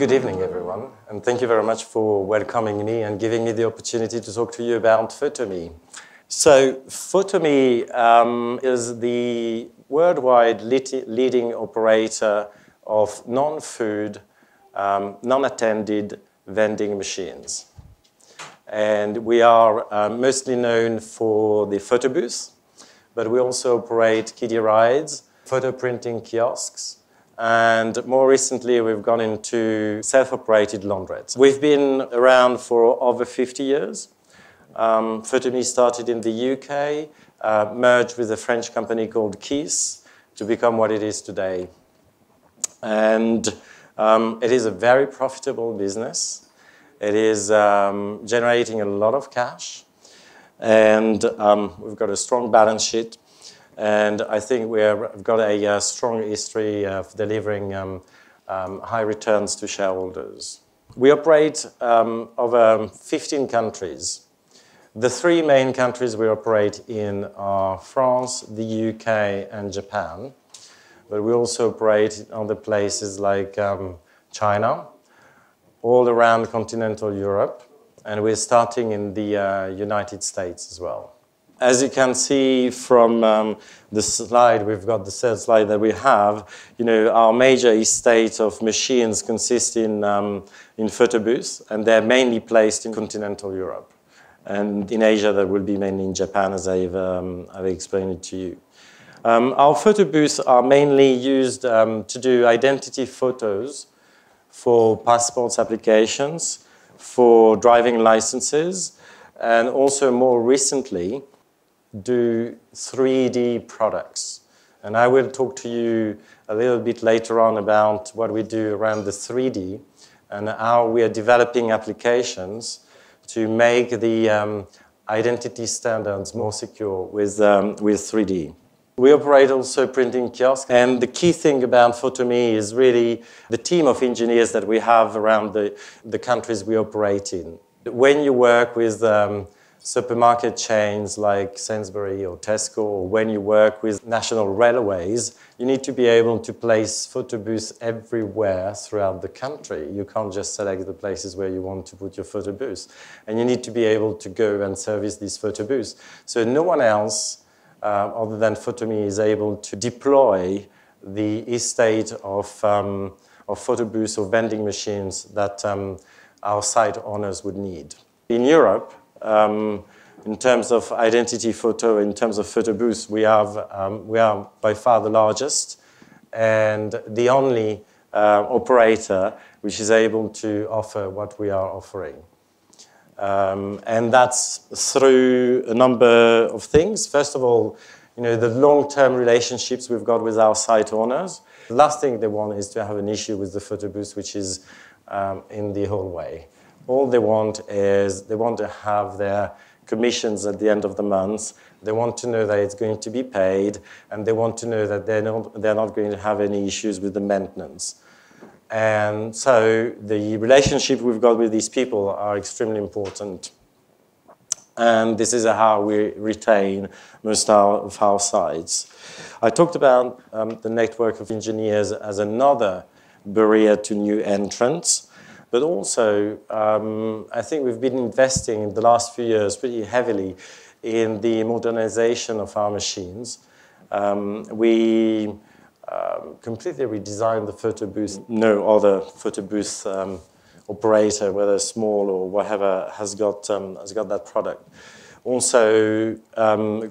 Good evening, everyone, and thank you very much for welcoming me and giving me the opportunity to talk to you about PhotoMe. So, PhotoMe is the worldwide leading operator of non-food, non-attended vending machines. And we are mostly known for the photo booth, but we also operate kiddie rides, photo printing kiosks, and more recently, we've gone into self-operated laundrettes. We've been around for over 50 years. PhotoMe started in the UK, merged with a French company called Kiss to become what it is today. And it is a very profitable business. It is generating a lot of cash. And we've got a strong balance sheet. And I think we've got a strong history of delivering high returns to shareholders. We operate over 15 countries. The three main countries we operate in are France, the UK, and Japan. But we also operate in other places like China, all around continental Europe, and we're starting in the United States as well. As you can see from the slide, we've got the third slide that we have, our major estate of machines consist in photo booths, and they're mainly placed in continental Europe. And in Asia, that will be mainly in Japan, as I've explained it to you. Our photo booths are mainly used to do identity photos for passports applications, for driving licenses, and also more recently, do 3D products. And I will talk to you a little bit later on about what we do around the 3D and how we are developing applications to make the identity standards more secure with 3D. We operate also printing kiosks, and the key thing about PhotoMe is really the team of engineers that we have around the countries we operate in. When you work with supermarket chains like Sainsbury's or Tesco, or when you work with national railways, you need to be able to place photo booths everywhere throughout the country. You can't just select the places where you want to put your photo booths. And you need to be able to go and service these photo booths. So no one else other than PhotoMe is able to deploy the estate of photo booths or vending machines that our site owners would need. In Europe, in terms of identity photo, in terms of photo booths, we are by far the largest and the only operator which is able to offer what we are offering. And that's through a number of things. First of all, the long-term relationships we've got with our site owners. The last thing they want is to have an issue with the photo booth, which is in the hallway. All they want is they want to have their commissions at the end of the month. They want to know that it's going to be paid, and they want to know that they're not going to have any issues with the maintenance. And so the relationship we've got with these people are extremely important. And this is how we retain most of our sites. I talked about the network of engineers as another barrier to new entrants. But also, I think we've been investing in the last few years pretty heavily in the modernization of our machines. We completely redesigned the photo booth. No other photo booth operator, whether small or whatever, has got that product. Also,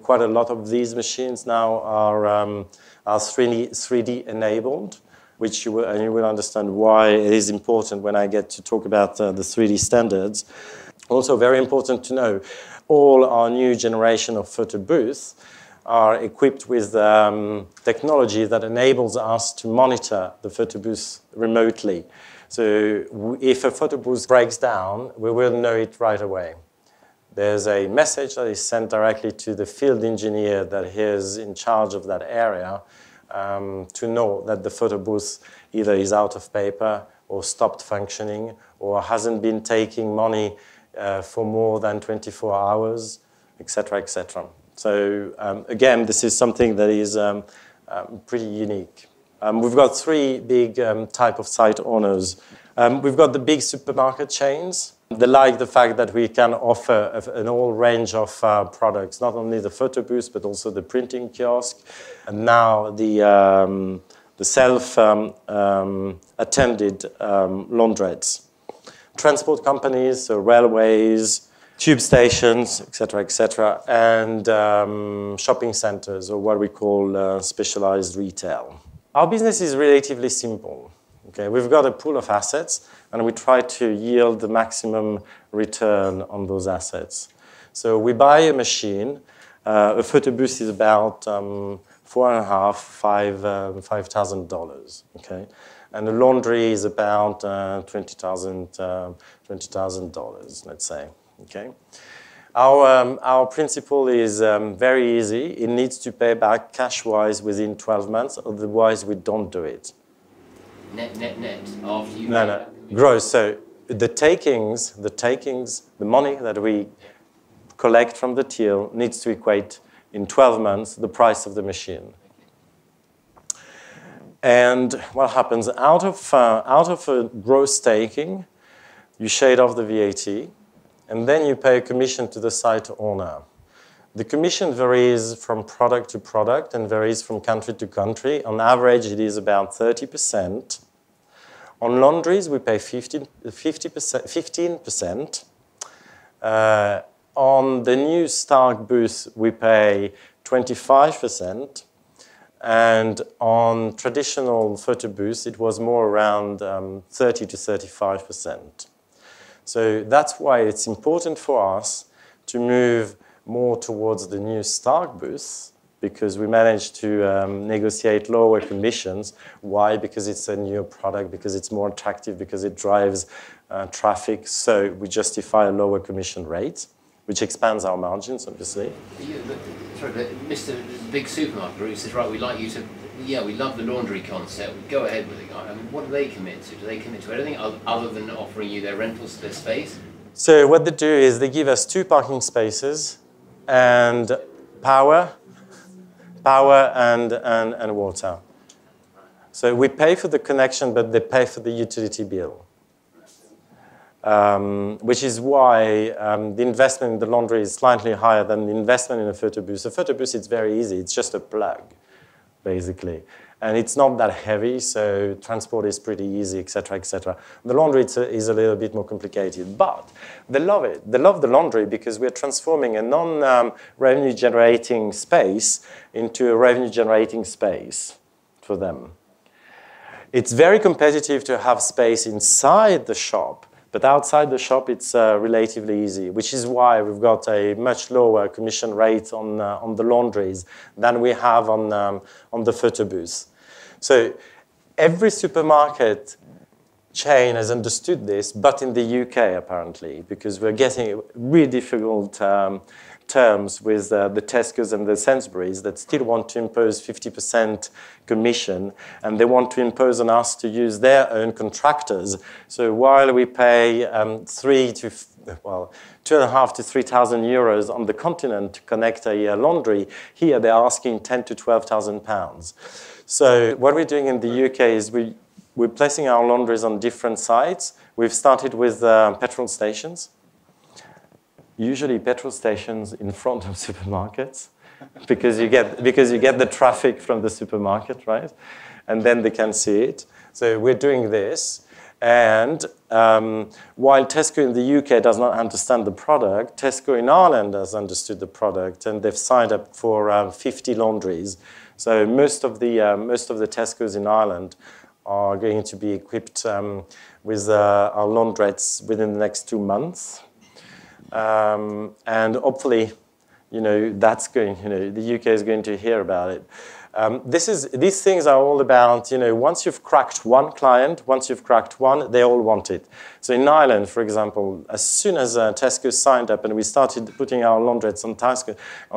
quite a lot of these machines now are 3D enabled, which you will understand why it is important when I get to talk about the 3D standards. Also very important to know, all our new generation of photo booths are equipped with technology that enables us to monitor the photo booth remotely. So if a photo booth breaks down, we will know it right away. There's a message that is sent directly to the field engineer that is in charge of that area, to know that the photo booth either is out of paper or stopped functioning or hasn't been taking money for more than 24 hours, etc., etc. So again, this is something that is pretty unique. We've got three big type of site owners We've got the big supermarket chains. They like the fact that we can offer an whole range of products, not only the photo booth, but also the printing kiosk, and now the self-attended laundrettes. Transport companies, so railways, tube stations, etc., and shopping centers, or what we call specialized retail. Our business is relatively simple. Okay, we've got a pool of assets, and we try to yield the maximum return on those assets. So we buy a machine. A photo booth is about $4,500, $5,000. Okay, and a laundry is about $20,000, let's say. Okay, our principle is very easy. It needs to pay back cash-wise within 12 months. Otherwise, we don't do it. Net after you No, gross. So the takings, the money that we collect from the till needs to equate in 12 months the price of the machine. And what happens out of a gross taking, you shade off the VAT, and then you pay a commission to the site owner. The commission varies from product to product and varies from country to country. On average, it is about 30%. On laundries, we pay 15%. On the new Stark booth, we pay 25%. And on traditional photo booths, it was more around 30 to 35%. So that's why it's important for us to move more towards the new Stark booth, because we managed to negotiate lower commissions. Why? Because it's a new product, because it's more attractive, because it drives traffic. So we justify a lower commission rate, which expands our margins, obviously. Sorry, but Mr. Big Supermarket Group says, right, we'd like you to, yeah, we love the laundry concept, go ahead with it. I mean, what do they commit to? Do they commit to anything other than offering you their rentals, their space? So what they do is they give us 2 parking spaces and power and water. So we pay for the connection, but they pay for the utility bill. Which is why the investment in the laundry is slightly higher than the investment in a photo booth. A photo booth, it's very easy. It's just a plug, basically. And it's not that heavy, so transport is pretty easy, etc., etc. The laundry is a little bit more complicated, but they love it. They love the laundry because we're transforming a non-revenue-generating space into a revenue-generating space for them. It's very competitive to have space inside the shop, but outside the shop, it's relatively easy, which is why we've got a much lower commission rate on the laundries than we have on the photo booth. So every supermarket chain has understood this, but in the UK, apparently, because we're getting really difficult terms with the Tesco's and the Sainsbury's that still want to impose 50% commission, and they want to impose on us to use their own contractors. So while we pay 2,500 to 3,000 euros on the continent to connect a laundry, here they're asking 10,000 to 12,000 pounds. So what we're doing in the UK is we're placing our laundries on different sites. We've started with petrol stations. Usually petrol stations in front of supermarkets, because you get the traffic from the supermarket, right? And then they can see it. So we're doing this. And while Tesco in the UK does not understand the product, Tesco in Ireland has understood the product, and they've signed up for 50 laundries. So most of the Tesco's in Ireland are going to be equipped with our laundrettes within the next 2 months. And hopefully, that's going, the UK is going to hear about it. These things are all about, once you've cracked one client, once you've cracked one, they all want it. So in Ireland, for example, as soon as Tesco signed up and we started putting our laundrettes on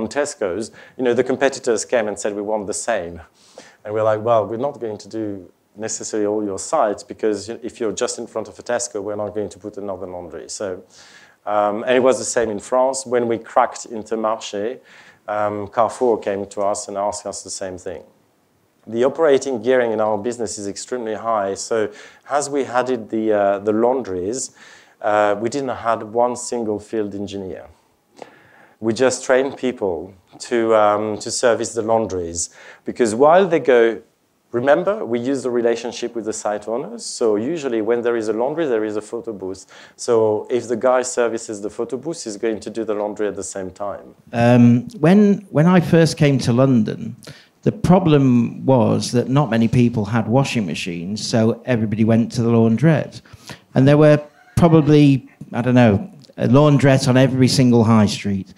Tesco's, the competitors came and said, we want the same. And we're like, well, we're not going to do necessarily all your sites, because if you're just in front of a Tesco, we're not going to put another laundry. So, and it was the same in France. When we cracked Intermarché, Carrefour came to us and asked us the same thing. the operating gearing in our business is extremely high. So as we added the laundries, we didn't have one single field engineer. We just trained people to service the laundries. Because while they go, remember, we use the relationship with the site owners. So usually when there is a laundry, there is a photo booth. So if the guy services the photo booth, he's going to do the laundry at the same time. When I first came to London, the problem was that not many people had washing machines, so everybody went to the laundrette. And there were probably, I don't know, a laundrette on every single high street.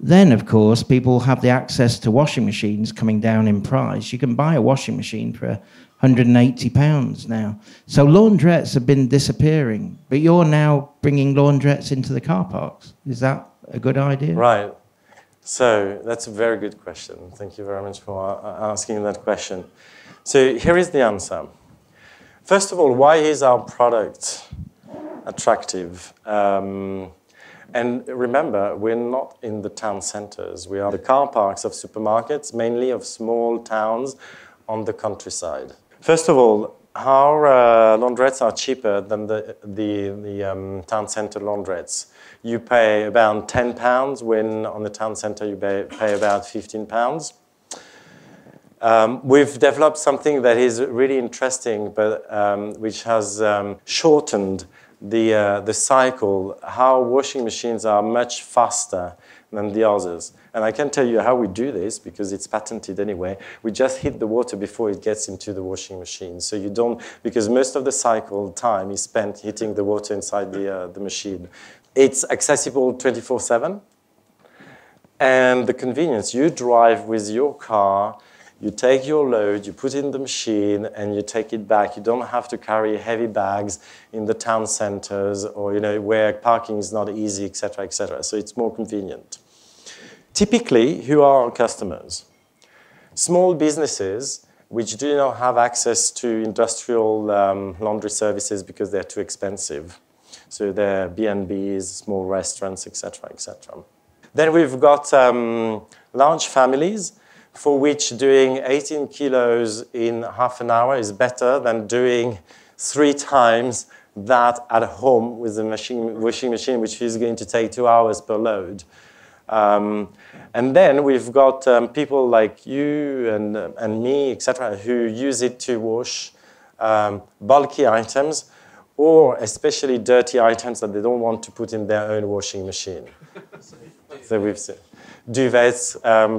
Then, of course, people have the access to washing machines coming down in price. You can buy a washing machine for £180 now. So laundrettes have been disappearing, but you're now bringing laundrettes into the car parks. Is that a good idea? Right. So that's a very good question. Thank you very much for asking that question. So here is the answer. First of all, why is our product attractive? And remember, we're not in the town centers. We are the car parks of supermarkets, mainly of small towns on the countryside. First of all, our laundrettes are cheaper than the town center laundrettes. You pay about £10 when on the town center you pay about £15. We've developed something that is really interesting, but which has shortened the cycle, how washing machines are much faster than the others. And I can tell you how we do this, because it's patented anyway. We just heat the water before it gets into the washing machine. So you don't, because most of the cycle time is spent heating the water inside the machine. It's accessible 24/7. And the convenience, you drive with your car, you take your load, you put it in the machine, and you take it back. You don't have to carry heavy bags in the town centers or where parking is not easy, et cetera, et cetera. So it's more convenient. Typically, who are our customers? Small businesses which do not have access to industrial laundry services because they're too expensive. So they're B&Bs, small restaurants, et cetera, et cetera. Then we've got large families for which doing 18 kilos in half an hour is better than doing 3 times that at home with the washing machine, which is going to take 2 hours per load. And then we've got people like you and me, etc., who use it to wash bulky items or especially dirty items that they don't want to put in their own washing machine. So we've seen duvets,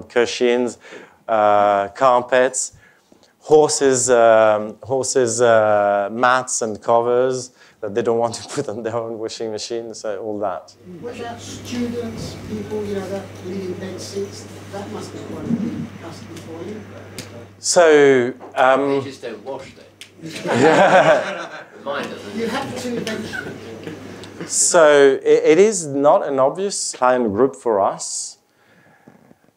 cushions, carpets, horses' mats and covers that they don't want to put on their own washing machine, so all that. What about students, people, that live in bed seats? That must be quite a big customer for you. So, they just don't wash them. Mine doesn't. You have to eventually. So it is not an obvious client group for us,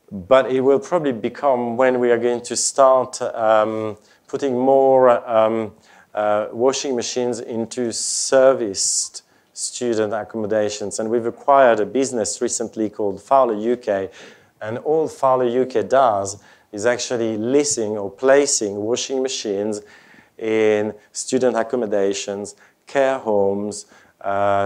but it will probably become when we are going to start putting more washing machines into serviced student accommodations. And we've acquired a business recently called Fowler UK, and all Fowler UK does is actually leasing or placing washing machines in student accommodations, care homes,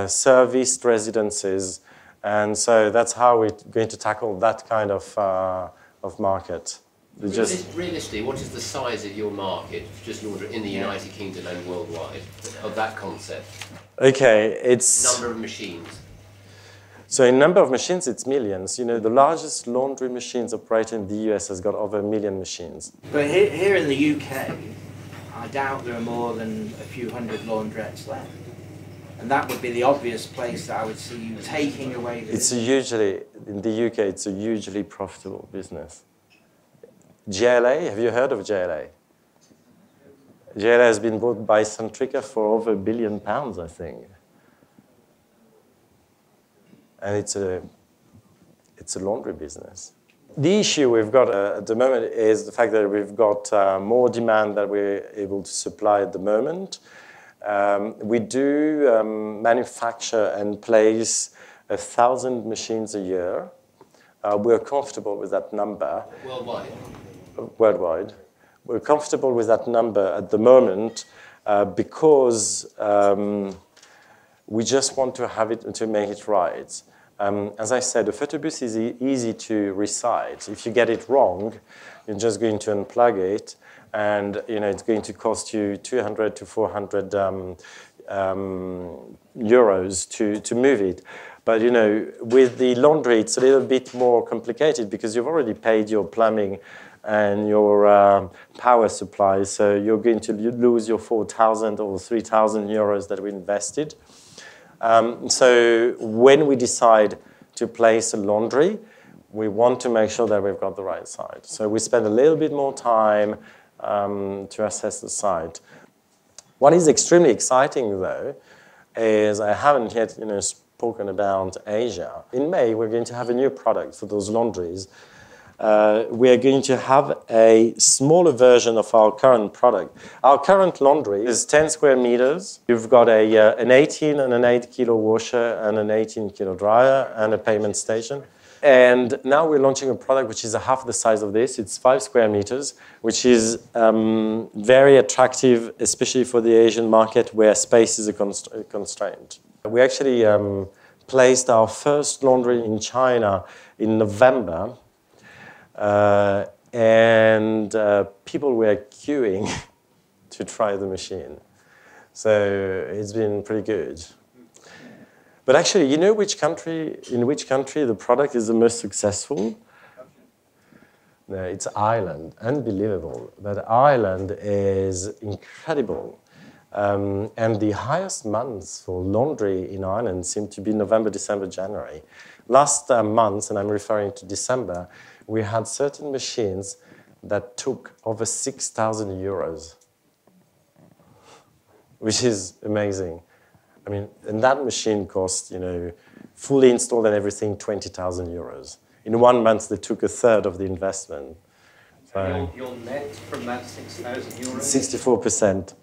serviced residences. And so that's how we're going to tackle that kind of market. Realistically, what is the size of your market, just in the United Kingdom and worldwide, of that concept? Okay, it's... Number of machines. So in number of machines, it's millions. The largest laundry machines operator in the US has got over 1 million machines. But here in the UK, I doubt there are more than a few hundred laundrettes left. And that would be the obvious place that I would see you taking away the... In the UK, it's a hugely profitable business. JLA, have you heard of JLA? JLA has been bought by Centrica for over £1 billion, I think. And it's a laundry business. The issue we've got at the moment is the fact that we've got more demand than we're able to supply at the moment. We do manufacture and place 1,000 machines a year. We're comfortable with that number. Worldwide? Worldwide. we're comfortable with that number at the moment because we just want to have it to make it right. As I said, a photobooth is easy to recite. If you get it wrong, you're just going to unplug it, and it's going to cost you 200 to 400 euros to move it. But with the laundry, it's a little bit more complicated because you've already paid your plumbing and your power supply, so you're going to lose your 4,000 or 3,000 euros that we invested. So when we decide to place a laundry, we want to make sure that we've got the right site. So we spend a little bit more time to assess the site. What is extremely exciting, though, is I haven't yet spoken about Asia. In May, we're going to have a new product for those laundries. We are going to have a smaller version of our current product. Our current laundry is 10 square meters. You've got an 18 and an 8 kilo washer and an 18 kilo dryer and a payment station. And now we're launching a product which is half the size of this. It's 5 square meters, which is very attractive, especially for the Asian market where space is a constraint. We actually placed our first laundry in China in November. And people were queuing to try the machine. So it's been pretty good. But actually, in which country the product is the most successful? No, it's Ireland. Unbelievable. But Ireland is incredible. And the highest months for laundry in Ireland seem to be November, December, January. Last month, and I'm referring to December, we had certain machines that took over 6,000 euros, which is amazing. I mean, and that machine cost, fully installed and everything, 20,000 euros. In 1 month, they took a third of the investment. So your net from that 6,000 euros? 64%.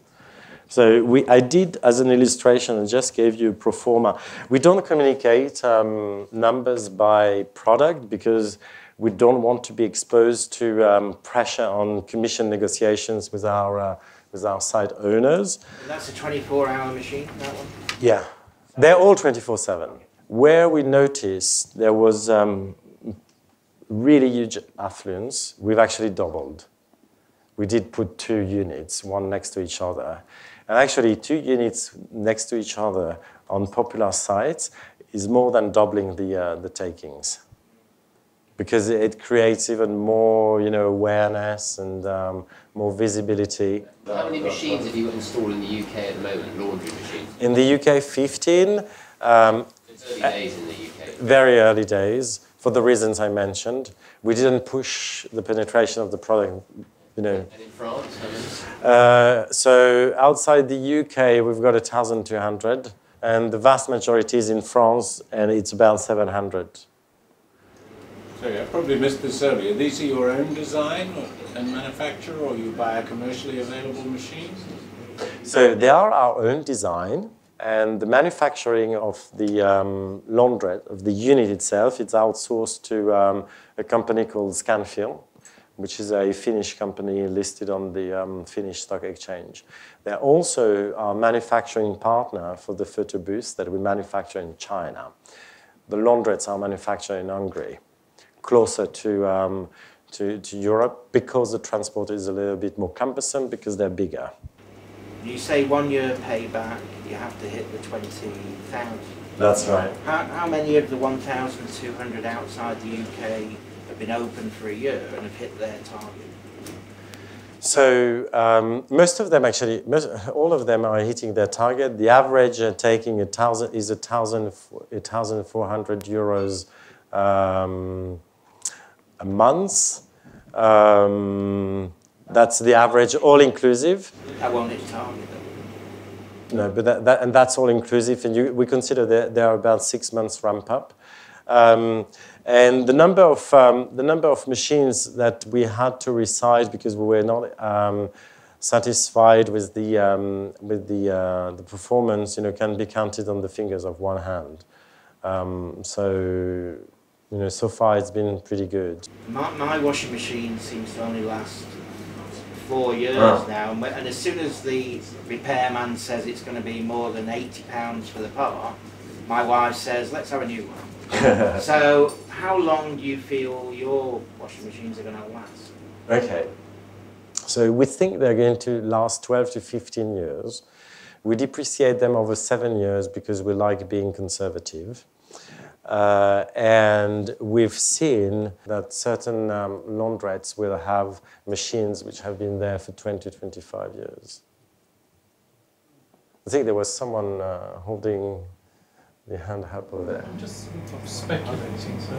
So I did, as an illustration, and just gave you a pro forma. We don't communicate numbers by product because we don't want to be exposed to pressure on commission negotiations with our site owners. And that's a 24-hour machine, that one? Yeah. They're all 24/7. Where we noticed there was really huge affluence, we've actually doubled. We did put 2 units, one next to each other. And actually, 2 units next to each other on popular sites is more than doubling the takings, because it creates even more, awareness and more visibility. How many machines have you installed in the UK at the moment, laundry machines? In the UK, 15. It's early days in the UK. Very early days, for the reasons I mentioned. We didn't push the penetration of the product. And in France, how many? So outside the UK, we've got 1,200, and the vast majority is in France, and it's about 700. Sorry, I probably missed this earlier. These are your own design and manufacture, or you buy a commercially available machine? So they are our own design, and the manufacturing of the laundrette, of the unit itself, it's outsourced to a company called Scanfil, which is a Finnish company listed on the Finnish stock exchange. They're also our manufacturing partner for the photobooths that we manufacture in China. The laundrettes are manufactured in Hungary, closer to Europe, because the transport is a little bit more cumbersome because they're bigger. You say 1 year payback, you have to hit the 20,000. That's right. How many of the 1,200 outside the UK have been open for a year and have hit their target? So most of them actually, all of them are hitting their target. The average taking 1,000 is 1,400 euros a month. That's the average, all inclusive. That won't hit target though. No, but and that's all inclusive, and we consider there are about 6 months ramp up. And the number of machines that we had to resize because we were not satisfied with the performance, can be counted on the fingers of one hand. So so far it's been pretty good. My washing machine seems to only last 4 years now, and as soon as the repairman says it's going to be more than £80 for the part, my wife says, let's have a new one. So how long do you feel your washing machines are going to last? Okay. So we think they're going to last 12 to 15 years. We depreciate them over 7 years because we like being conservative. And we've seen that certain laundrettes will have machines which have been there for 20, 25 years. I think there was someone holding the hand up over there. I'm just sort of speculating, so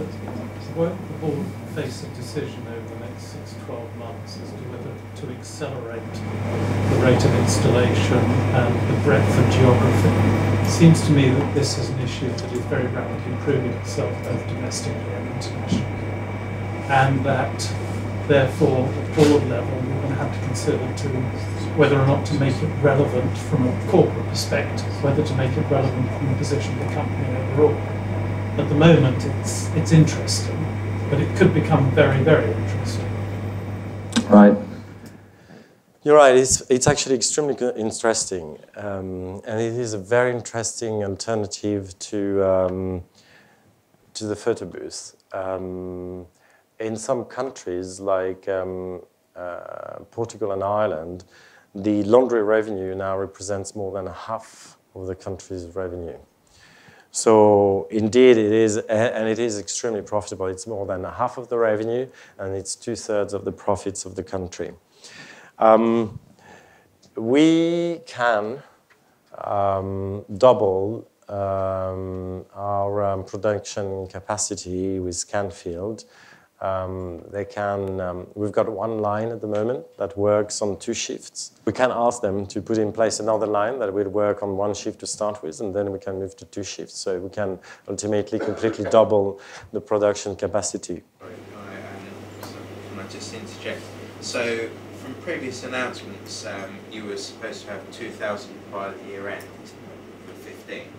won't the board face a decision over the next 6 to 12 months as to whether to accelerate the rate of installation and the breadth of geography? It seems to me that this is an issue that is very rapidly improving itself both domestically and internationally, and that therefore at board level we're going to have to consider whether or not to make it relevant from a corporate perspective, whether to make it relevant from the position of the company overall. At the moment it's interesting, but it could become very, very interesting. Right. You're right, it's actually extremely interesting, and it is a very interesting alternative to the photo booth. In some countries like Portugal and Ireland, the laundry revenue now represents more than half of the country's revenue. So indeed it is, and it is extremely profitable. It's more than half of the revenue, and it's 2/3 of the profits of the country. We can double our production capacity with Scanfield. We've got one line at the moment that works on 2 shifts. We can ask them to put in place another line that will work on 1 shift to start with, and then we can move to 2 shifts. So we can ultimately completely double the production capacity. Sorry, can I just interject? So from previous announcements, you were supposed to have 2,000 by the year end for 15.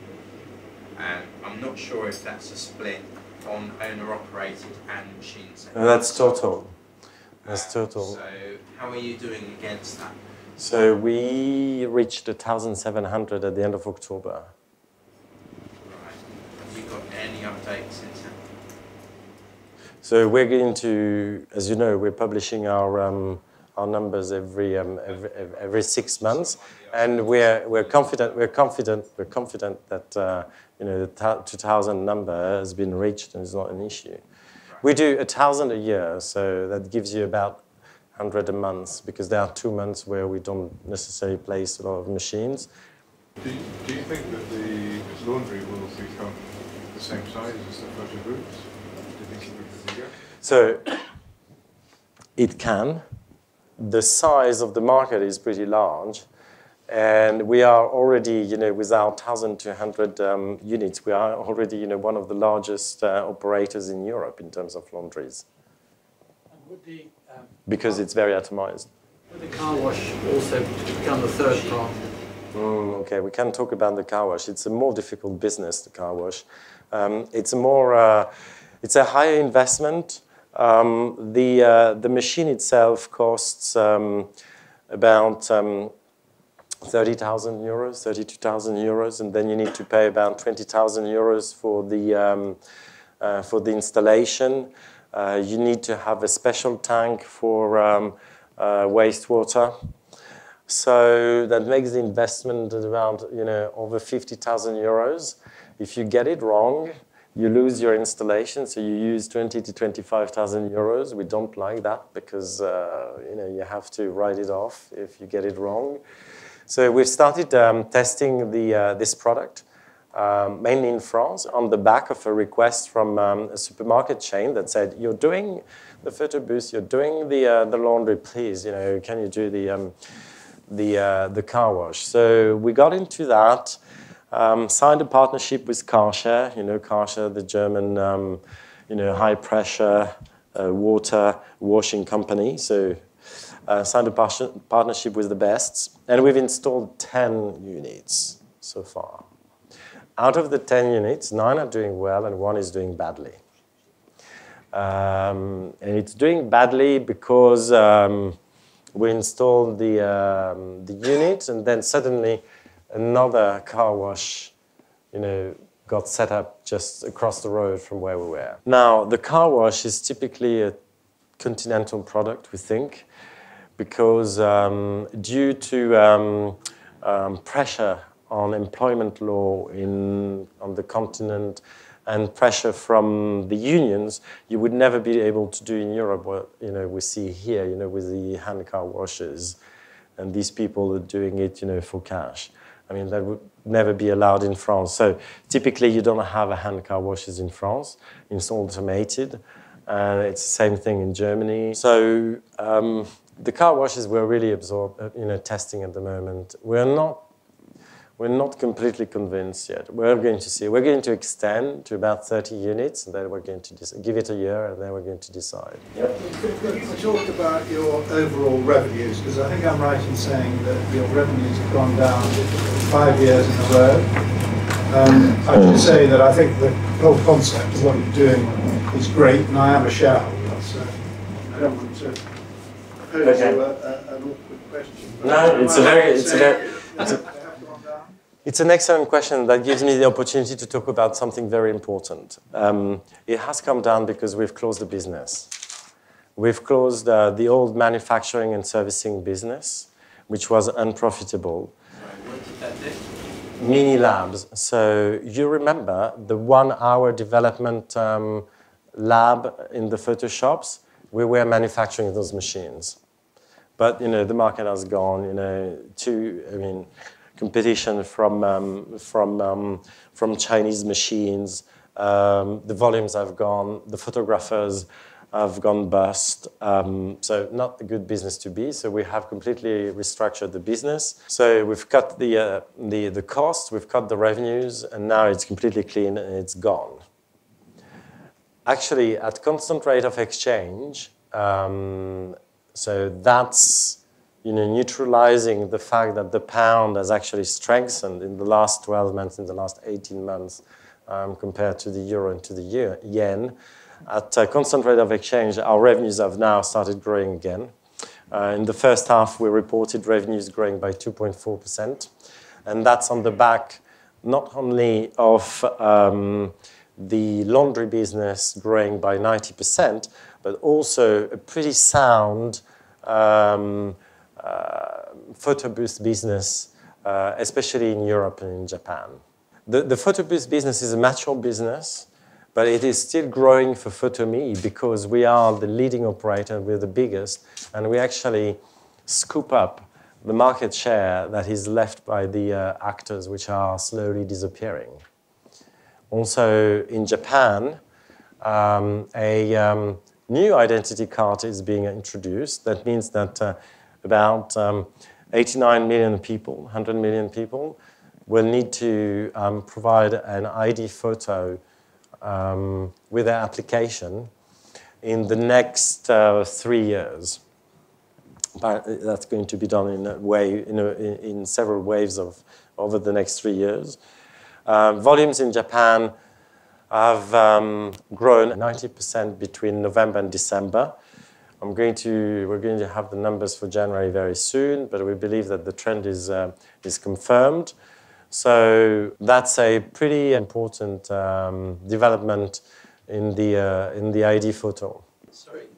And I'm not sure if that's a split on owner-operated and machines. No, that's total. That's total. So how are you doing against that? So we reached 1,700 at the end of October. Right. Have you got any updates since then? So we're going to, as you know, we're publishing our numbers every 6 months, and we're confident that the 2,000 number has been reached and is not an issue. We do 1,000 a year, so that gives you about 100 a month, because there are 2 months where we don't necessarily place a lot of machines. Do you think that the laundry will become the same size as the photo booths? Do you think it will be bigger? So it can. The size of the market is pretty large. And we are already, with our 1,200 units, we are already, one of the largest operators in Europe in terms of laundries. And would the, because it's very atomized. would the car wash also become the third part? Okay, we can talk about the car wash. It's a more difficult business, the car wash. It's a higher investment. The machine itself costs about 30,000 euros, 32,000 euros, and then you need to pay about 20,000 euros for the installation. You need to have a special tank for wastewater. So that makes the investment at around over 50,000 euros. If you get it wrong, you lose your installation, so you use 20 to 25,000 euros. We don't like that because you have to write it off if you get it wrong. So we've started testing this product, mainly in France, on the back of a request from a supermarket chain that said, "You're doing the photo booth, you're doing the laundry, please. Can you do the car wash?" So we got into that. Signed a partnership with Karcher, Karcher, the German, high-pressure water washing company. So signed a partnership with the best, and we've installed 10 units so far. Out of the 10 units, 9 are doing well, and 1 is doing badly. And it's doing badly because We installed the unit, and then suddenly another car wash, got set up just across the road from where we were. Now, the car wash is typically a continental product, we think, because due to pressure on employment law on the continent and pressure from the unions, you would never be able to do in Europe what we see here, with the hand car washes, and these people are doing it, for cash. I mean, that would never be allowed in France. So typically, you don't have a hand car washes in France. It's automated, and it's the same thing in Germany. So the car washes we're really testing at the moment. We're not completely convinced yet. We're going to see. We're going to extend to about 30 units, and then we're going to give it a year, and then we're going to decide. Yep. You talked about your overall revenues, because I think I'm right in saying that your revenues have gone down 5 years in a row. I should say that I think the whole concept of what you're doing is great, and I am a shareholder, so I don't want to pose you an awkward question. No, it's an excellent question that gives me the opportunity to talk about something very important. It has come down because we've closed the business. We've closed the old manufacturing and servicing business, which was unprofitable. What did that do? Mini labs. So you remember the 1-hour development lab in the Photoshops? We were manufacturing those machines. But, the market has gone, to, competition from Chinese machines. The volumes have gone. The photographers have gone bust. So not a good business to be. So we have completely restructured the business. So we've cut the cost, we've cut the revenues, and now it's completely clean and it's gone. Actually, at constant rate of exchange, so that's neutralizing the fact that the pound has actually strengthened in the last 12 months, in the last 18 months, compared to the euro and to the yen. At a constant rate of exchange, our revenues have now started growing again. In the first half, we reported revenues growing by 2.4%. And that's on the back not only of the laundry business growing by 90%, but also a pretty sound photobooth business, especially in Europe and in Japan. The photobooth business is a mature business, but it is still growing for PhotoMe because we are the leading operator, we're the biggest, and we actually scoop up the market share that is left by the actors which are slowly disappearing. Also in Japan, a new identity card is being introduced. That means that about 89 million people, 100 million people, will need to provide an ID photo with their application in the next 3 years. But that's going to be done in several waves over the next 3 years. Volumes in Japan have grown 90% between November and December. We're going to have the numbers for January very soon, but we believe that the trend is confirmed. So that's a pretty important development in the ID photo. Sorry.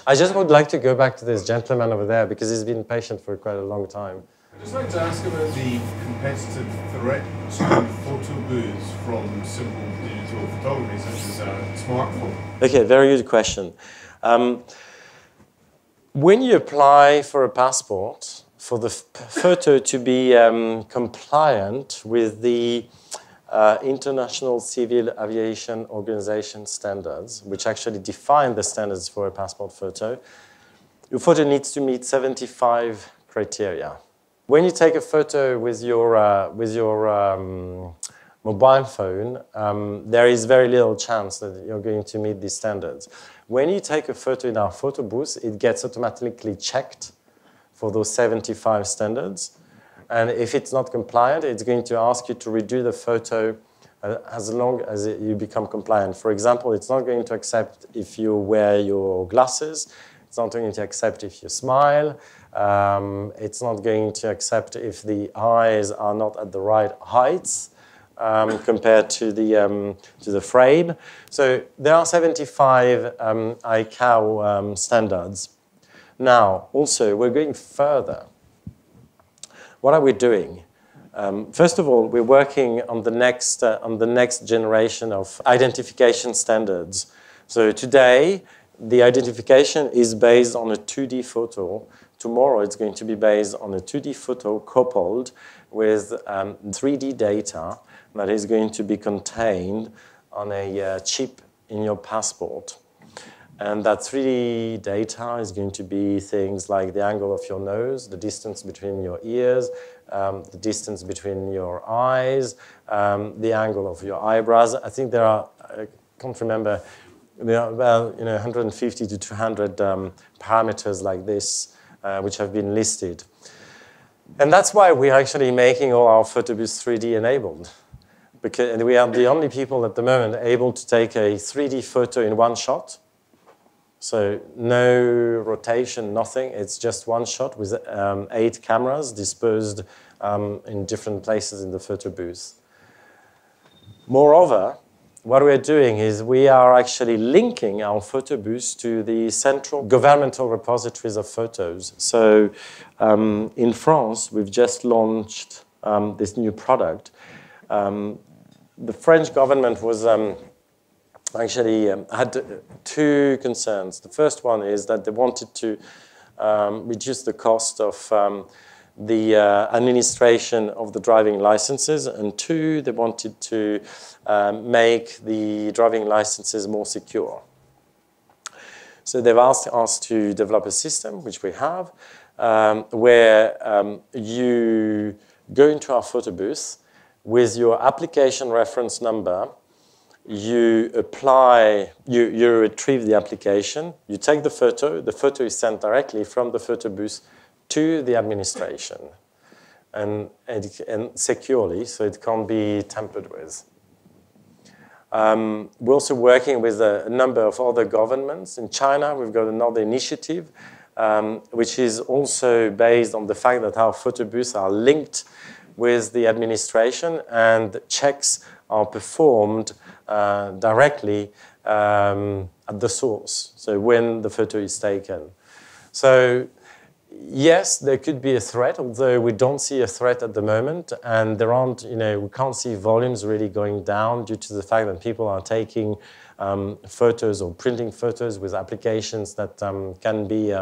I just would like to go back to this gentleman over there because he's been patient for quite a long time. I'd just like to ask about the competitive threat to photo booths from simple digital photography, such as a smartphone. Okay, very good question. When you apply for a passport, for the photo to be compliant with the International Civil Aviation Organization standards, which actually define the standards for a passport photo, your photo needs to meet 75 criteria. When you take a photo with your mobile phone, there is very little chance that you're going to meet these standards. When you take a photo in our photo booth, it gets automatically checked for those 75 standards. And if it's not compliant, it's going to ask you to redo the photo as long as you become compliant. For example, it's not going to accept if you wear your glasses. It's not going to accept if you smile. It's not going to accept if the eyes are not at the right heights compared to the frame. So there are 75 ICAO standards. Now, also, we're going further. What are we doing? First of all, we're working on the next generation of identification standards. So today, the identification is based on a 2D photo. Tomorrow, it's going to be based on a 2D photo coupled with 3D data that is going to be contained on a chip in your passport. And that 3D data is going to be things like the angle of your nose, the distance between your ears, the distance between your eyes, the angle of your eyebrows. I think there are, I can't remember, there are about 150 to 200 parameters like this which have been listed. And that's why we're actually making all our PhotoBooths 3D enabled. Because we are the only people at the moment able to take a 3D photo in one shot. So no rotation, nothing. It's just one shot with 8 cameras dispersed in different places in the photo booth. Moreover, what we're doing is we are actually linking our photo booths to the central governmental repositories of photos. So in France, we've just launched this new product. The French government was actually had 2 concerns. The first one is that they wanted to reduce the cost of the administration of the driving licenses, and 2, they wanted to make the driving licenses more secure. So they've asked us to develop a system, which we have, where you go into our photo booth with your application reference number. You apply, you retrieve the application, you take the photo is sent directly from the photo booth to the administration, and securely, so it can't be tampered with. We're also working with a number of other governments. In China, we've got another initiative, which is also based on the fact that our photo booths are linked with the administration, and checks are performed directly at the source, so when the photo is taken. So yes, there could be a threat, although we don't see a threat at the moment, and there aren't, we can't see volumes really going down due to the fact that people are taking photos or printing photos with applications that can be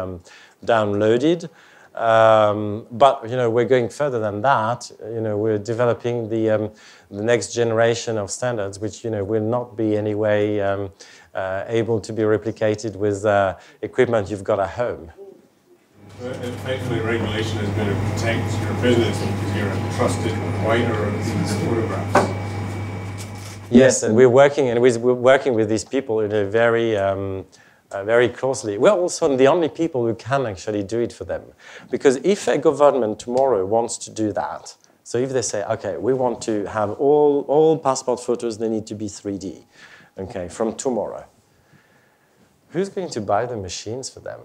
downloaded. But we're going further than that. We're developing the next generation of standards, which will not be anyway able to be replicated with equipment you've got at home. Effectively, regulation is going to protect your business because you're a trusted provider of these photographs. Yes, and we're working with these people in a very closely. We're also the only people who can actually do it for them. Because if a government tomorrow wants to do that, so if they say, okay, we want to have all passport photos, they need to be 3D, okay, from tomorrow, who's going to buy the machines for them?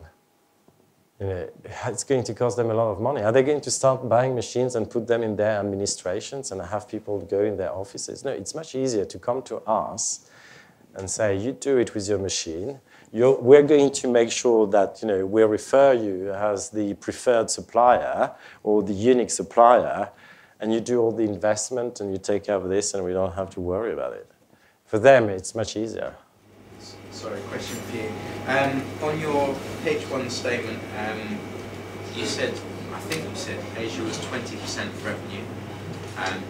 It's going to cost them a lot of money. Are they going to start buying machines and put them in their administrations and have people go in their offices? No, it's much easier to come to us and say, you do it with your machine. We're going to make sure that we refer you as the preferred supplier or the unique supplier, and you do all the investment and you take care of this, and we don't have to worry about it. For them, it's much easier. Sorry, question for you. On your page 1 statement, you said, I think you said Asia was 20% revenue,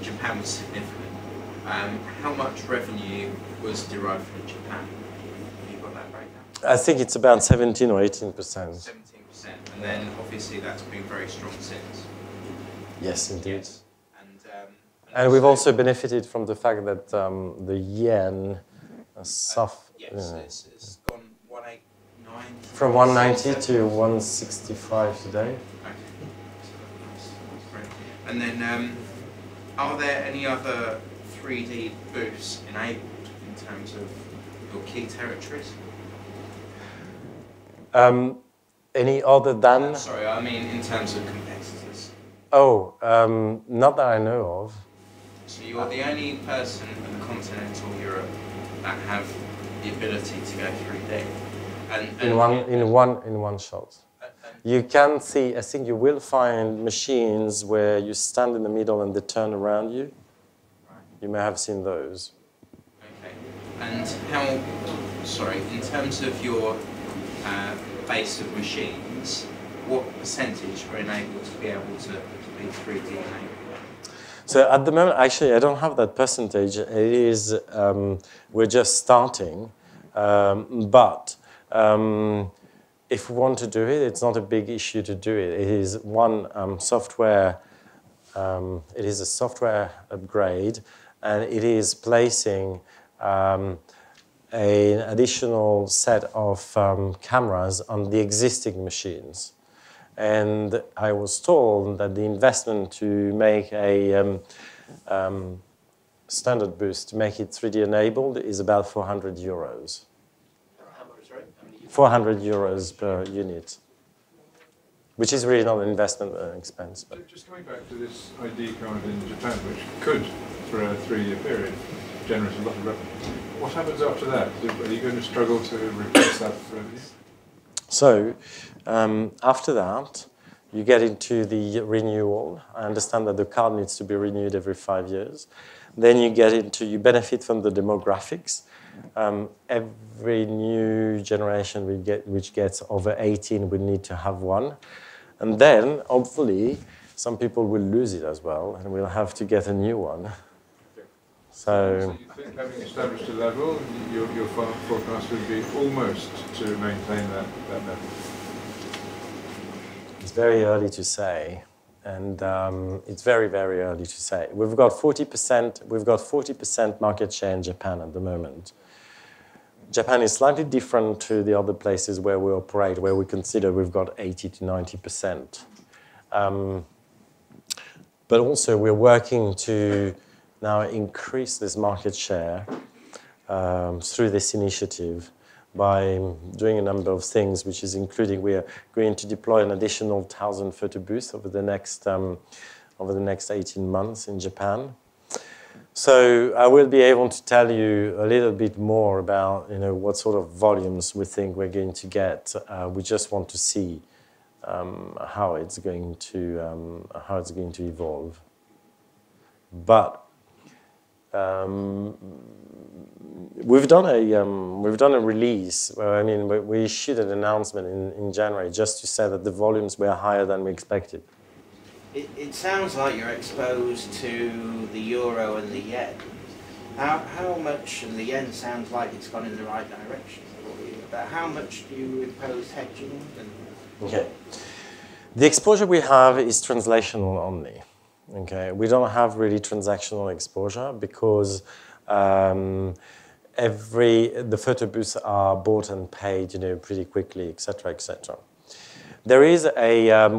Japan was significant. How much revenue was derived from Japan? Have you got that breakdown? I think it's about 17 or 18%. 17%, and then obviously that's been very strong since. Yes, indeed. Yes. And we've also benefited from the fact that the yen has suffered. Yes, it's gone 189. From 190 to 165 today. Okay. That's great. And then, are there any other 3D booths enabled in terms of your key territories? Any other than? Sorry, I mean in terms of competitors. Oh, not that I know of. So you're the only person in continental Europe that have the ability to go 3D. And in one shot. You can see, I think you will find machines where you stand in the middle and they turn around you. You may have seen those. Okay. And how, sorry, in terms of your base of machines, what percentage are enabled to be able to be 3D enabled? So at the moment, actually, I don't have that percentage. It is, we're just starting. But if we want to do it, it's not a big issue to do it. It is one software, it is a software upgrade, and it is placing an additional set of cameras on the existing machines. And I was told that the investment to make a standard booth, to make it 3D enabled, is about 400 euros. 400 euros per unit, which is really not an investment expense. But. Just coming back to this ID card in Japan, which could, for a 3-year period, generate a lot of revenue. What happens after that? Are you going to struggle to replace that revenue? So, after that, you get into the renewal. I understand that the card needs to be renewed every 5 years. Then you get into, you benefit from the demographics. Every new generation which gets over 18 will need to have one. And then, hopefully, some people will lose it as well, and we'll have to get a new one. So you think, having established a level, your forecast would be almost to maintain that level? It's very early to say, and it's very, very early to say. We've got 40% market share in Japan at the moment. Japan is slightly different to the other places where we operate, where we consider we've got 80 to 90%. But also we're working to now increase this market share through this initiative by doing a number of things, which is including we are going to deploy an additional 1,000 photo booths over the next 18 months in Japan. So I will be able to tell you a little bit more about what sort of volumes we think we're going to get. We just want to see how it's going to evolve. But we've done a release. We issued an announcement in January just to say that the volumes were higher than we expected. It sounds like you're exposed to the euro and the yen. How much, and the yen sounds like it's gone in the right direction for you, but how much do you impose hedging? Okay. The exposure we have is translational only. Okay, we don't have really transactional exposure because the photo booths are bought and paid, pretty quickly, etc., etc. There is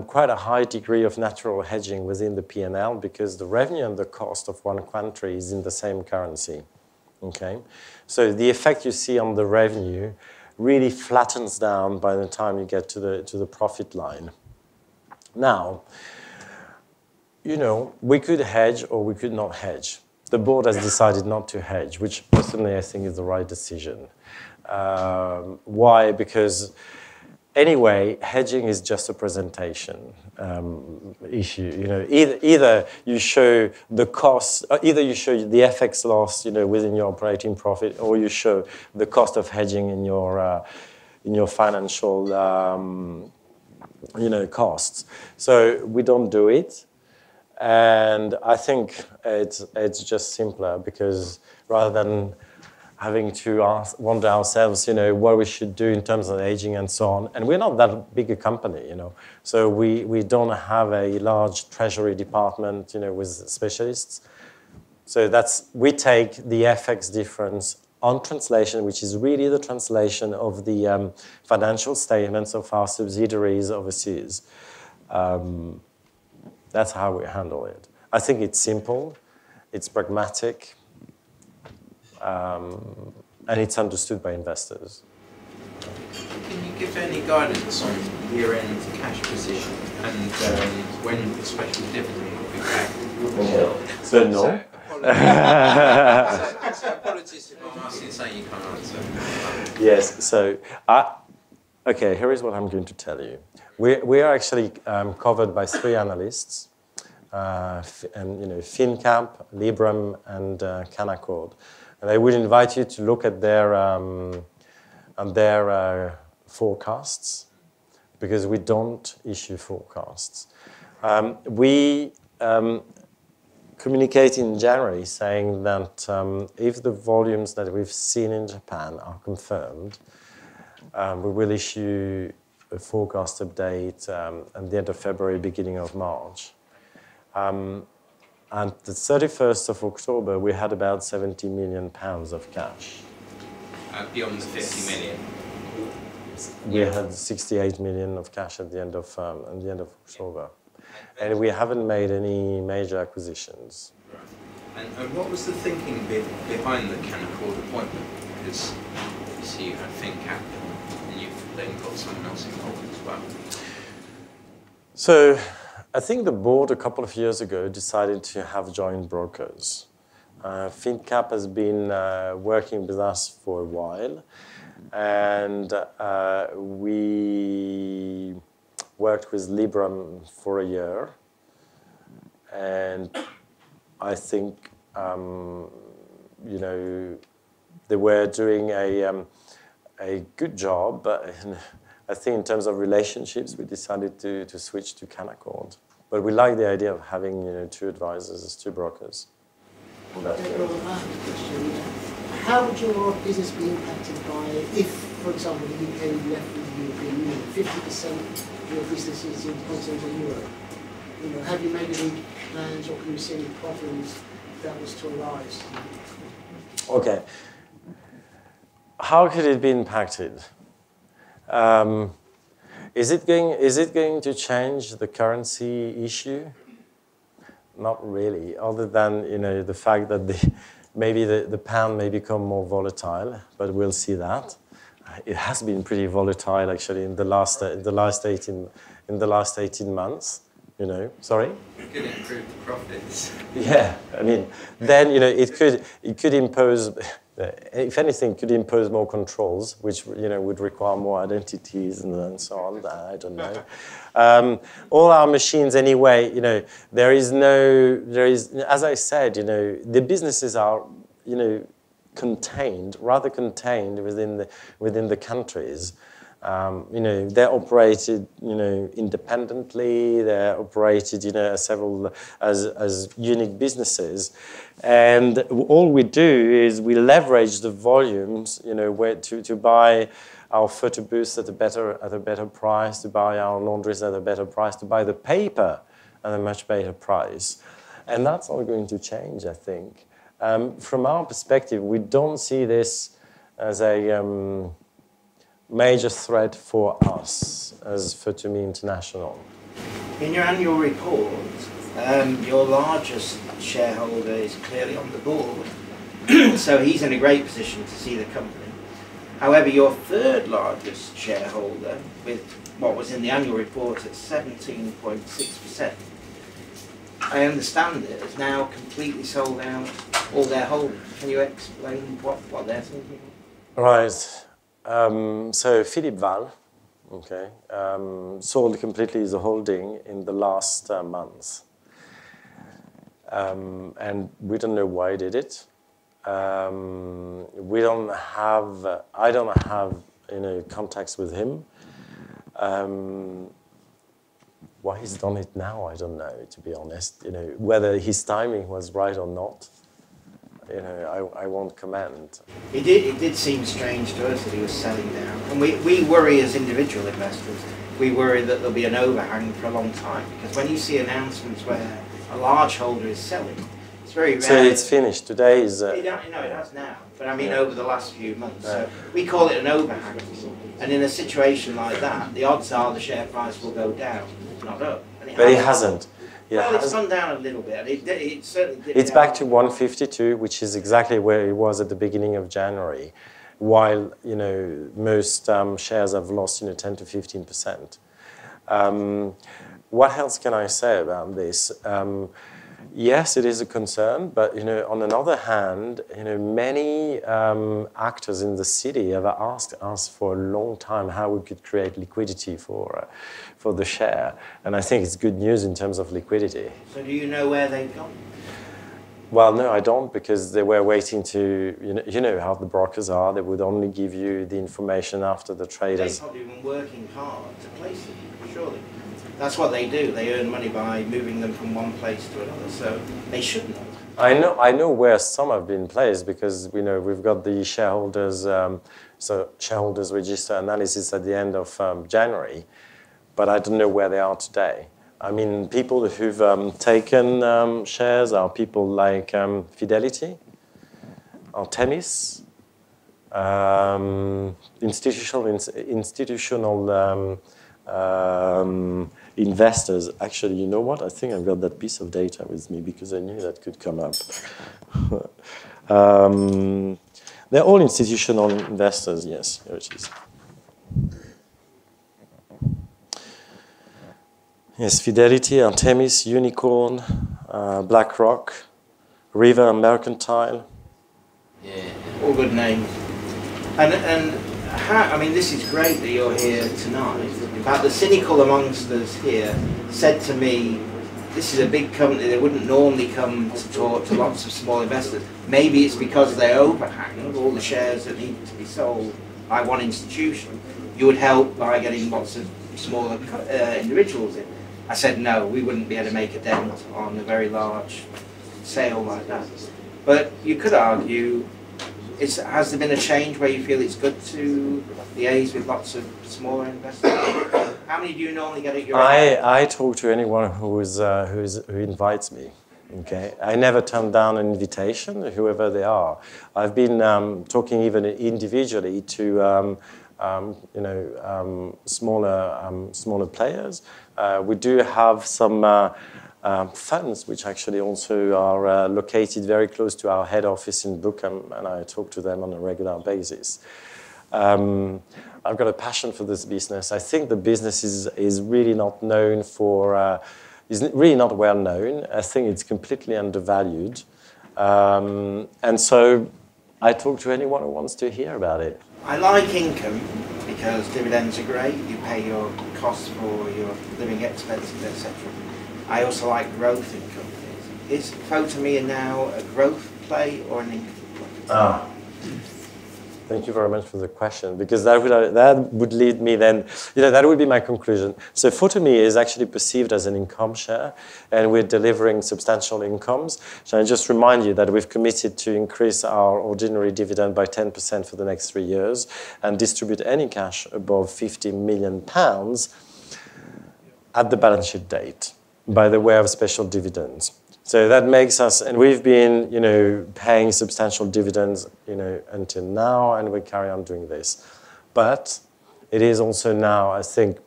quite a high degree of natural hedging within the P&L because the revenue and the cost of one country is in the same currency. Okay, so the effect you see on the revenue really flattens down by the time you get to the profit line. Now, we could hedge or we could not hedge. The board has decided not to hedge, which personally I think is the right decision. Why? Because anyway, hedging is just a presentation issue. Either you show the cost, either you show the FX loss, within your operating profit, or you show the cost of hedging in your financial, costs. So we don't do it. And I think it's just simpler because rather than having to wonder ourselves, what we should do in terms of aging and so on. And we're not that big a company, So we don't have a large treasury department, with specialists. So we take the FX difference on translation, which is really the translation of the financial statements of our subsidiaries overseas. That's how we handle it. I think it's simple, it's pragmatic, and it's understood by investors. Can you give any guidance on year-end cash position and when the special dividend will be paid? So no. So apologies if I'm asking something you can't answer. Yes, so, okay, here is what I'm going to tell you. We are actually covered by 3 analysts, FinCap, Libram, and Canaccord. And I would invite you to look at their forecasts, because we don't issue forecasts. We communicate in January saying that if the volumes that we've seen in Japan are confirmed, we will issue a forecast update at the end of February, beginning of March. And the 31st of October, we had about £70 million of cash. Beyond the 50 million? We had 68 million of cash at the end of October. And we haven't made any major acquisitions. Right. And what was the thinking behind the Canaccord appointment? Because obviously you had FinCap and you've then got someone else involved as well. So I think the board a couple of years ago decided to have joint brokers. FinCap has been working with us for a while, and we worked with Libram for a year, and I think they were doing a good job, but I think in terms of relationships, we decided to switch to Canaccord. But we like the idea of having 2 advisors as 2 brokers. Gabriel, I have a question. How would your business be impacted by if, for example, the UK left the European Union, 50% of your business is in continental Europe? Have you made any plans, or can you see any problems if that was to arise? Okay. How could it be impacted? Is it going to change the currency issue? Not really, other than the fact that maybe the pound may become more volatile, but we'll see that. It has been pretty volatile actually in the last 18 months. Sorry. It could improve the profits. Yeah, I mean, then it could impose. If anything, could impose more controls, which would require more identities and so on. I don't know. All our machines, anyway. There is, as I said, the businesses are, rather contained within the countries. They're operated, independently. They're operated, as unique businesses, and all we do is we leverage the volumes, to buy our photo booths at a better price, to buy our laundries at a better price, to buy the paper at a much better price, and that's not going to change, I think. From our perspective, we don't see this as a major threat for us as PhotoMe International. In your annual report, your largest shareholder is clearly on the board, so he's in a great position to see the company. However, your 3rd largest shareholder, with what was in the annual report at 17.6%, I understand it, has now completely sold out all their holdings. Can you explain what they're thinking? Right. So Philippe Val, okay, sold completely the holding in the last month. And we don't know why he did it. I don't have contacts with him. Why he's done it now, I don't know, to be honest. Whether his timing was right or not, I won't comment. It did seem strange to us that he was selling down. And we worry as individual investors, we worry that there'll be an overhang for a long time. Because when you see announcements where a large holder is selling, it's very rare. So it's finished. Today is... it has now. But I mean over the last few months. So we call it an overhang. And in a situation like that, the odds are the share price will go down, not up. But it hasn't. Well, it's gone down a little bit. It certainly did. It's back to 152, which is exactly where it was at the beginning of January. while, you know, most shares have lost, you know, 10 to 15%. What else can I say about this? Yes, it is a concern, but, you know, on another hand, you know, many actors in the city have asked us for a long time how we could create liquidity for the share, and I think it's good news in terms of liquidity. So do you know where they've gone? Well, no, I don't, because they were waiting to, you know how the brokers are, they would only give you the information after the traders. They've probably been working hard to place it, surely. That's what they do. They earn money by moving them from one place to another, so they should know. I know where some have been placed, because we know we've got the shareholders, shareholders register analysis at the end of January, but I don't know where they are today. I mean, people who've taken shares are people like Fidelity, Artemis, institutional investors. Actually, you know what? I think I've got that piece of data with me because I knew that could come up. They're all institutional investors, yes, here it is. Yes, Fidelity, Artemis, Unicorn, BlackRock, River Mercantile. Yeah, all good names. And how, I mean, this is great that you're here tonight. In fact, the cynical amongst us here said to me, this is a big company, they wouldn't normally come to talk to lots of small investors. Maybe it's because they overhang all the shares that need to be sold by one institution. You would help by getting lots of smaller individuals in. I said, no, we wouldn't be able to make a dent on a very large sale like that. But you could argue, has there been a change where you feel it's good to liaise with lots of smaller investors? How many do you normally get at your I talk to anyone who invites me. Okay, I never turn down an invitation, whoever they are. I've been talking even individually to you know, smaller players. We do have some funds which actually also are located very close to our head office in Buckham, and I talk to them on a regular basis. I've got a passion for this business. I think the business is really not known for, is really not well known. I think it's completely undervalued. And so I talk to anyone who wants to hear about it. I like income because dividends are great. You pay your costs for your living expenses, etc. I also like growth in companies. Is PhotoMe now a growth play or an income play? Thank you very much for the question, because that would lead me then, you know, that would be my conclusion. So PhotoMe is actually perceived as an income share, and we're delivering substantial incomes. So I just remind you that we've committed to increase our ordinary dividend by 10% for the next 3 years and distribute any cash above £50 million at the balance sheet date by the way of special dividends. So that makes us, and we've been, you know, paying substantial dividends, you know, until now, and we carry on doing this. But it is also now, I think,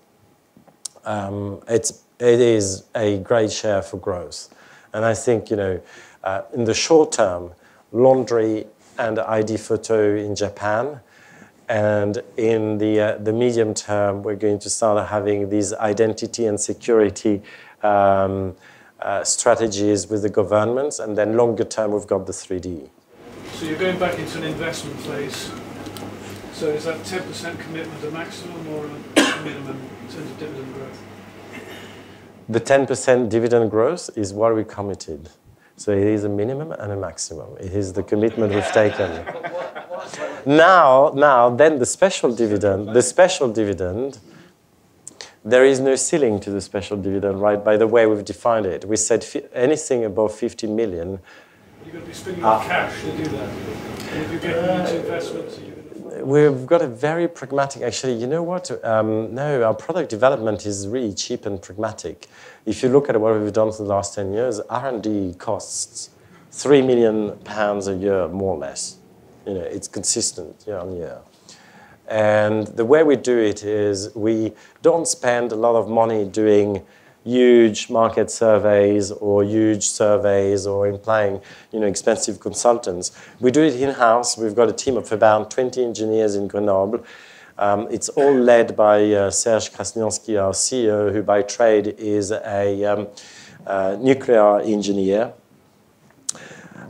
it is a great share for growth. And I think, you know, in the short term, laundry and ID photo in Japan, and in the medium term, we're going to start having these identity and security strategies with the governments, and then longer term we've got the 3D. So you're going back into an investment phase. So is that 10% commitment a maximum or a minimum in terms of dividend growth? The 10% dividend growth is what we committed. So it is a minimum and a maximum. It is the commitment we've taken. Now, then the special dividend, there is no ceiling to the special dividend, right? By the way we've defined it. We said anything above 50 million. You're going to be spending on cash to do that. And if you're getting into investments, are you going to... We've got a very pragmatic, actually, you know what? No, our product development is really cheap and pragmatic. If you look at what we've done for the last 10 years, R&D costs £3 million a year, more or less. You know, it's consistent year on year. And the way we do it is we don't spend a lot of money doing huge market surveys or huge surveys or implying, expensive consultants. We do it in-house. We've got a team of about 20 engineers in Grenoble. It's all led by Serge Krasniansky, our CEO, who by trade is a nuclear engineer.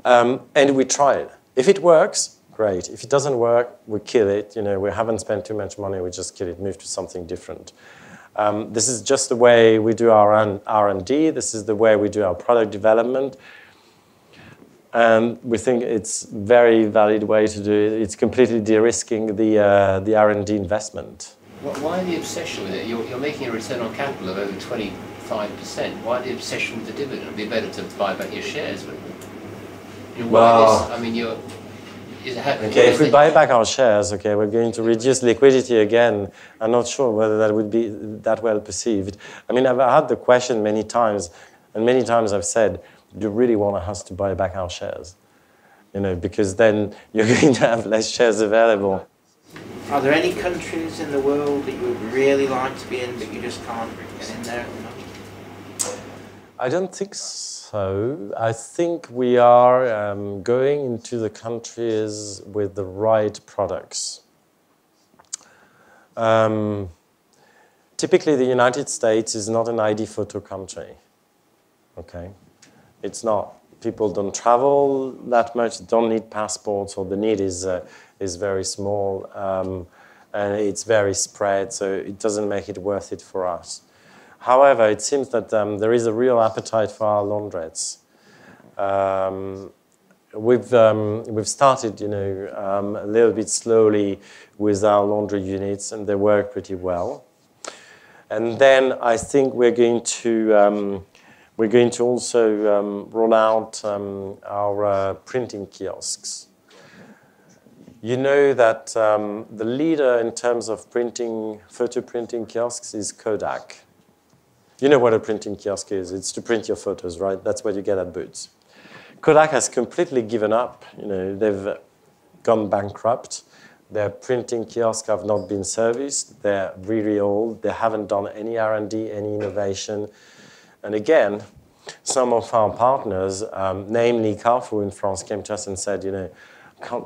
And we try it. If it works, great. If it doesn't work, we kill it. We haven't spent too much money. We just kill it, move to something different. This is just the way we do our R&D. This is the way we do our product development. And we think it's a very valid way to do it. It's completely de-risking the R&D investment. Why the obsession with it? You're making a return on capital of over 25%. Why the obsession with the dividend? It would be better to buy back your shares, wouldn't it? Okay, if we buy back our shares, okay, we're going to reduce liquidity again. I'm not sure whether that would be that well perceived. I've had the question many times, and many times I've said, do you really want us to buy back our shares? Because then you're going to have less shares available. Are there any countries in the world that you would really like to be in, but you just can't get in there at the moment? I don't think so. I think we are going into the countries with the right products. Typically, the United States is not an ID photo country. Okay, it's not. People don't travel that much. Don't need passports, or the need is very small, and it's very spread. So it doesn't make it worth it for us. However, it seems that there is a real appetite for our laundrettes. We've started, a little bit slowly with our laundry units, and they work pretty well. And then I think we're going to also roll out our printing kiosks. You know that the leader in terms of photo printing kiosks is Kodak. You know what a printing kiosk is. It's to print your photos, right? That's what you get at Booths. Kodak has completely given up. They've gone bankrupt. Their printing kiosks have not been serviced. They're really old. They haven't done any R&D, any innovation. And again, some of our partners, namely Carrefour in France, came to us and said, I can't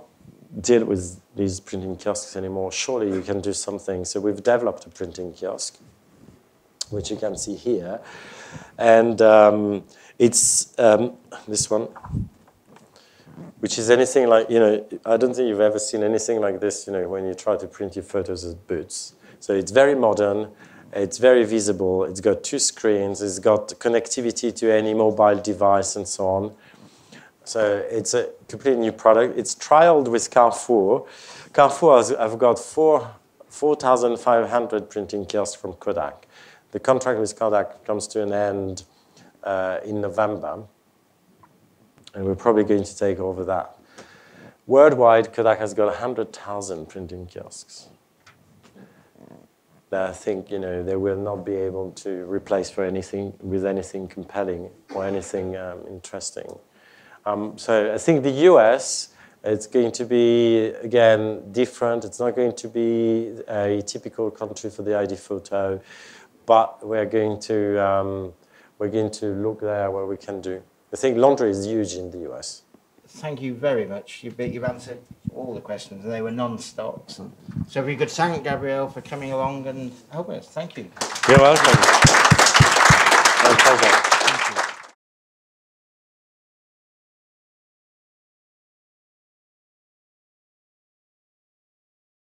deal with these printing kiosks anymore. Surely you can do something. So we've developed a printing kiosk, which you can see here. And it's this one, which is anything like, I don't think you've ever seen anything like this, when you try to print your photos at Booths. So it's very modern, it's very visible, it's got 2 screens, it's got connectivity to any mobile device and so on. So it's a completely new product. It's trialed with Carrefour. Carrefour I've got 4,500 printing kiosks from Kodak. The contract with Kodak comes to an end in November, and we're probably going to take over that. Worldwide, Kodak has got 100,000 printing kiosks that I think they will not be able to replace with anything compelling or anything interesting. So I think the US, it's going to be, again, different. It's not going to be a typical country for the ID photo. But we're going to look there where we can do. I think laundry is huge in the US. Thank you very much. You've answered all the questions, and they were non-stop. So if we could thank Gabriel for coming along and helping us. Thank you. You're welcome. My pleasure.